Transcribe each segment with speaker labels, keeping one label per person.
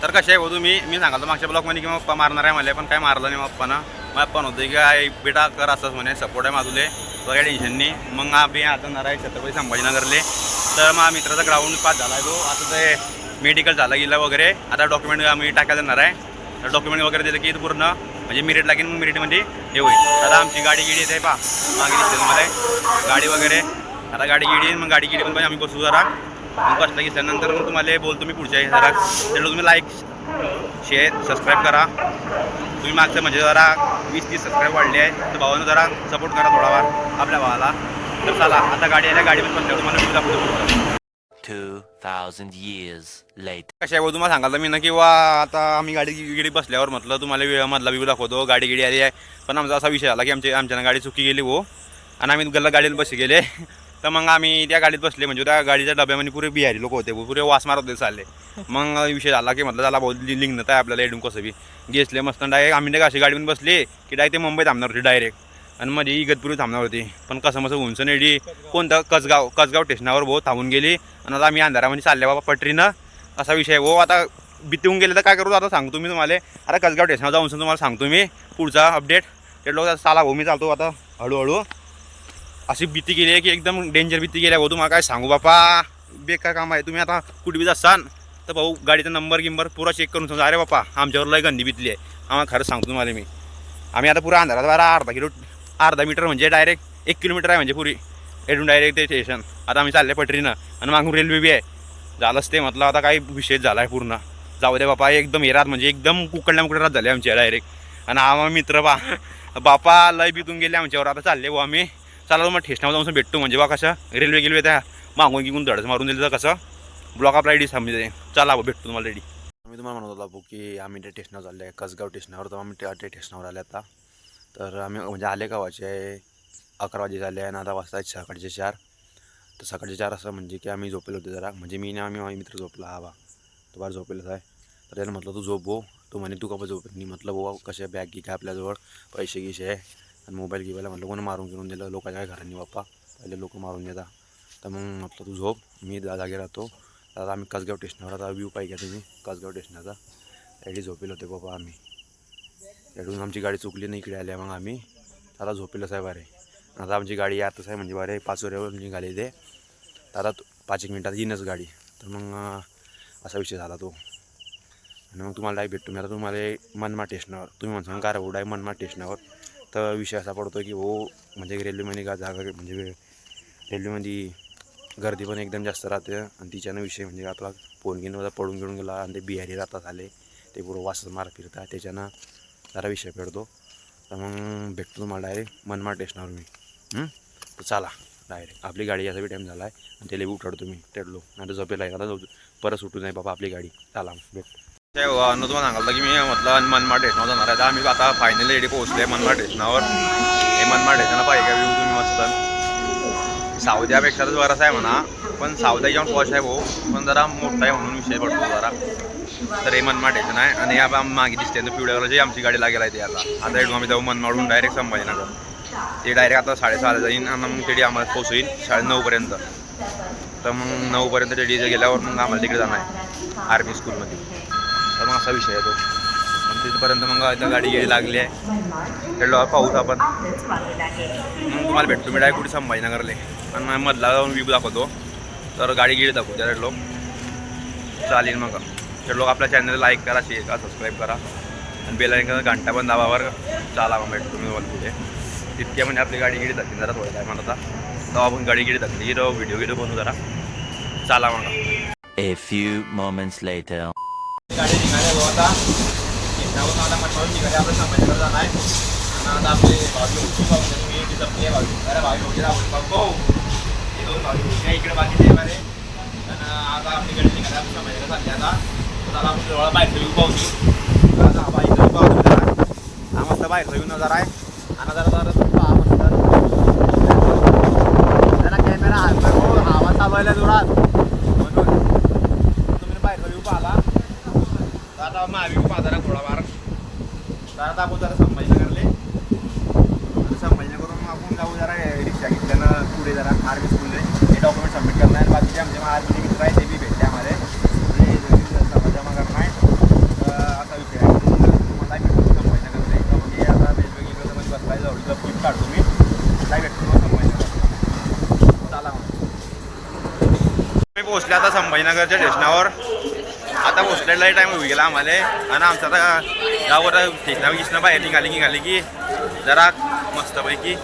Speaker 1: तर कसे आहे हो मी सांगाल मागच्या ब्लॉगमध्ये की पप्पा मारणार आहे मला, पण काय मारलं नाही पप्पानं. मला पण होतं की काय बेटा कर असंच म्हणे, सपोर्ट आहे माझुले, काही टेन्शन नाही. मग आम्ही आता जाणार आहे छत्रपती संभाजीनगरले. तर मग मित्राचा ग्राउंड पास झाला आहे तो. आता ते मेडिकल झालं गेलं वगैरे. आता डॉक्युमेंट आम्ही टाकायला जाणार आहे. तर डॉक्युमेंट वगैरे दिलं की पूर्ण म्हणजे मेरिट लागेल, मग मेरिटमध्ये हे होईल. आता आमची गाडी गिडी येते पहा मागे दिसते तुम्हाला गाडी वगैरे. आता गाडी गिडी मग गाडी गिडी पण आम्ही बसू जरा. मग बसला घेतल्यानंतर मग तुम्हाला बोलतो मी पुढच्या जरा. त्याला तुम्ही लाईक शेअर सबस्क्राईब करा. तुम्ही मागचं म्हणजे जरा 20-30 सबस्क्राईब वाढले आहे, तर भावानं जरा सपोर्ट करा थोडाफार आपल्या भावाला. तर चला आता गाडी आल्या, गाडीमध्ये बसल्यावर तुम्हाला व्ह्यू दाखवतो.
Speaker 2: 2000 years later.
Speaker 1: कशा आहे तुम्हाला सांगाल मी ना किंवा आता आम्ही गाडी बसल्यावर म्हटलं तुम्हाला मधला व्ह्यू दाखवतो. गाडी गिडी आली आहे, पण आमचा असा विषय आला की आमच्यानं गाडी चुकी गेली हो, आणि आम्ही गाडीला बस गेले. तर मग आम्ही त्या गाडीत बसले, म्हणजे त्या गाडीच्या डब्यामध्ये पुरे बिहारी लोक होते, पुरे वास मारत होते चालले. मग विषय झाला की म्हटलं झाला बहुत लिंगणत आहे आपल्याला एडून कसं बी घेसले मस्त. डायरेक्ट आम्ही अशी गाडीमध्ये बसले की डायरेक्ट ते मुंबई थांबणार होती डायरेक्ट, आणि माझी इगतपुरी थांबणार होती. पण कसं मसं उंचन एडी कोणतं कसगाव स्टेशनावर भाऊ थांबून गेली. आणि आता आम्ही अंधारामध्ये चालले बाबा पटरीनं, असा विषय हो. आता भीतीहून गेले तर काय करू, आता सांगतो मी तुम्हाला. आता कसगाव स्टेशनावर जाऊन तुम्हाला सांगतो मी पुढचा अपडेट. ते लोक चाला भाऊ, मी चालतो आता हळूहळू. अशी भीती गेली आहे की एकदम डेंजर भीती गेली आहे भाऊ. तुम्हाला काय सांगू बापा, बेकार काम आहे. तुम्ही आता कुठे बी जासान तर भाऊ गाडीचा नंबर पुरा चेक करून समजा, अरे बापा आमच्यावर लय गंदी भीतली आहे. आम्हाला खरंच सांगतो तुम्हाला मी. आम्ही आता पुरा अंधारात बारा अर्धा मीटर म्हणजे डायरेक्ट 1 किलोमीटर आहे म्हणजे पुरी एडून डायरेक्ट ते स्टेशन. आता आम्ही चालले पटरीनं, आणि मागून रेल्वे बी आहे. झालंच ते म्हटलं आता काही विषय झाला आहे पूर्ण. जाऊ दे बापा, एकदम हेरात म्हणजे एकदम कुकडल्या रात झाले आमच्या डायरेक्ट. आणि आम्हा मित्र बापा लय बितून गेले आमच्यावर. आता चालले भाऊ आम्ही. चला मग ठेसनावर जाऊन भेटतो, म्हणजे बा कसं रेल्वे गेल्वे त्या मागून गिगून धडच मारून दिलं तर कसं ब्लॉक आपला रेडी समजते. चला भेटतो तुम्हाला रेडी. मी तुम्हाला म्हणत होता भाऊ की आम्ही त्या स्टेशनावर चालले आहे, कसगाव स्टेशनावर. तर आम्ही त्या स्टेशनावर आले आता. तर आम्ही म्हणजे आले गावाचे 11 वाजे झाले आहे, आणि आता वाजता सकाळचे 4. तर सकाळचे 4 असं म्हणजे की आम्ही झोपेल होते जरा, म्हणजे मी आम्ही माझा मित्र झोपला. हा बा तो बाहेर झोपेलच आहे. तर त्याला म्हटलं तू झोप हो. तो म्हणे तू का झोपेल नाही. म्हटलं भाऊ कशा बॅग घे काय आपल्याजवळ, पैसे गिसे आहे आणि मोबाईल घेवायला. म्हटलं कोणी मारून घेऊन दिलं, लोकांच्या काय घरांनी बाप्पा पहिले लोक मारून देता. तर मग म्हटलं तू झोप, मी जागे राहतो. तर आता आम्ही कसगाव स्टेशनावर, आता व्ह्यू पाहिजे तुम्ही कसगाव स्टेशनाचा. एडी झोपेल होते बाबा आम्ही. एडून आमची गाडी चुकली नाही, इकडे आल्या मग आम्ही आता झोपेलच आहे बारे. आता आमची गाडी आताच आहे म्हणजे बारे 5 वाजेवर निघाली ते. तर आता 5 मिनिटात येईनच गाडी. तर मग असा विषय झाला तो. आणि मग तुम्हाला डायरेक्ट भेटतो मी आता तुम्हाला मनमाड स्टेशनावर. तुम्ही म्हणसान का एवढा आहे मनमाड स्टेशनावर. तर विषय असा पडतो की हो म्हणजे रेल्वेमध्ये जागा म्हणजे रेल्वेमध्ये गर्दी पण एकदम जास्त राहते. आणि तिच्यानं विषय म्हणजे आपला फोन घेऊन पडून घेऊन गेला, आणि ते बिहारी राहतात आले ते पुरं वास मार फिरतात, त्याच्यानं जरा विषय पडतो. तर मग भेटतो तुम्हाला डायरेक्ट मनमाड स्टेशनावर मी. तर चला डायरेक्ट आपली गाडी याचा बी टाईम झाला आहे, आणि त्याला उठाडतो मी टेडलो. नाही तर झोपेला आहे, आता परत सुटू नाही बाबा आपली गाडी. चला भेट. तुम्हाला सांगाल की मी म्हटलं मनमाड स्टेशनावर जाणार आहे. तर आम्ही आता फायनली रेडी पोहोचले मनमाड स्टेशनावर. हे मनमाड स्टेशनला पाहिजे का व्ह्यू तुम्ही मस्त. सावद्यापेक्षा तर बराच आहे म्हणा, पण सावद्या जेव्हा पॉश आहे भाऊ, पण जरा मोठा आहे म्हणून विषय पडतो जरा. तर हे मनमाड स्टेशन आहे, आणि या मागे दिसते ना पिवळ्यावर जे आमची गाडी लागेल आहे ते. आता इकडून आम्ही जाऊ मनमाडून डायरेक्ट संभाजीनगर. ते डायरेक्ट आता 6:30 जाईन, आणि मग तेडी आम्हाला पोहोचईल 9:30. तर मग 9:00 ते डीजे गेल्यावर मग आम्हाला तिकडे जाणार आहे आर्मी स्कूलमध्ये. तर मग असा विषय आहे तो. आणि तिथपर्यंत मग आता गाडी गेली लागली आहे. तेवढं पाहूच आपण. मग तुम्हाला भेटतो मी डायरेक्ट कुठे संभाजीनगरले, आणि मधला जाऊन व्ह्यू दाखवतो. तर गाडी गेली दाखवतो त्या लोक चालेल. मग ते लोक आपल्या चॅनलला लाईक करा, शेअर करा, सबस्क्राईब करा, आणि बेल आयकॉन घंटा पण दाबावर. चाला मग भेटतो मी तुम्हाला पुढे. तितक्या म्हणजे आपली गाडी गेली दाखली जरा थोडं काय म्हणता. तेव्हा आपण गाडी गेली दाखली व्हिडिओ बनवू जरा. चला मग.
Speaker 2: A few moments later.
Speaker 1: गाडी निघाल्या भाऊ आता स्टेशनावरून. आता मनमाडून निघाले आपलं संभाजीनगर जाणार आहे. आणि आता आपले भावी होती पाहू तुम्ही तिथं आपले भावी. अरे भावी होते भाऊ हे 2 भावी होते इकडे बाकीचे मध्ये. आणि आता आपली गाडी निघाली आपण संभाजीनगर चालली आता. तर आता आपण जवळ बाहेरचा व्ह्यू पाहू. आता बाईकचा व्ह्यू पाहू जरा. हा मस्त बाहेरचा व्ह्यू नजर आहे. आणि जरा पहा मस्त त्याला कॅमेरा हवा चालवायला जोरात म्हणून तुम्ही बाहेरचा व्ह्यू पाहिला. आता महाव्यू पाहा जरा थोडाफार. तर आता आपण जरा संभाजीनगरले. संभाजीनगरून आपण जाऊ जरा रिक्षा घेतल्यानं पुढे जरा आर्मी स्कूलले. हे डॉक्युमेंट सबमिट करणार. बाकीचे आमचे आर्मीचे मित्र आहे ते बी भेटले आम्हाला. जमा करणार. पोहोचले आता संभाजीनगरच्या स्टेशनावर. आता पोहोचलेला टाईम होऊ गेला आम्हाला आणि आमचं आता गावावर स्टेशनावर बाहेर निघाली की जरा मस्तपैकी.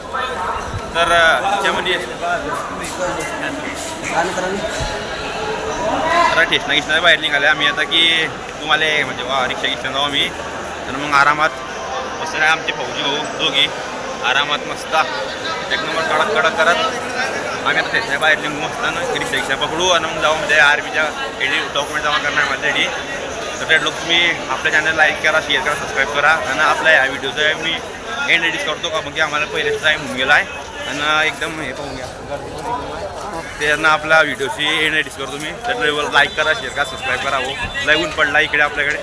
Speaker 1: तर त्याच्यामध्ये जरा स्टेशना बाहेर निघाले आम्ही आता की तुम्हाला म्हणजे वा रिक्षा जाऊ आम्ही. तर मग आरामात मस्त नाही आमचे फौजी भाऊ दोघी आरामात मस्त एक नंबर कडक कडक करत आम्ही आता स्टेशना बाहेर निघू मस्त रिक्षा पकडू आणि मग जाऊ म्हणजे आर्मीच्या डॉक्युमेंट जमा करणार माझ्यासाठी. तर ते लोक तुम्ही आपल्या चॅनल लाईक करा, शेअर करा, सबस्क्राईब करा. आणि आपल्या ह्या व्हिडिओचं मी एंड एडिट करतो का मग की आम्हाला पहिलेच टाईम होऊन गेला आहे आणि एकदम हे पाहून घ्या त्यांना आपल्या व्हिडिओची एंड एडिट करतो मी. तर लाईक करा, शेअर करा, सबस्क्राईब करा. हो लय ऊन पडला इकडे आपल्याकडे.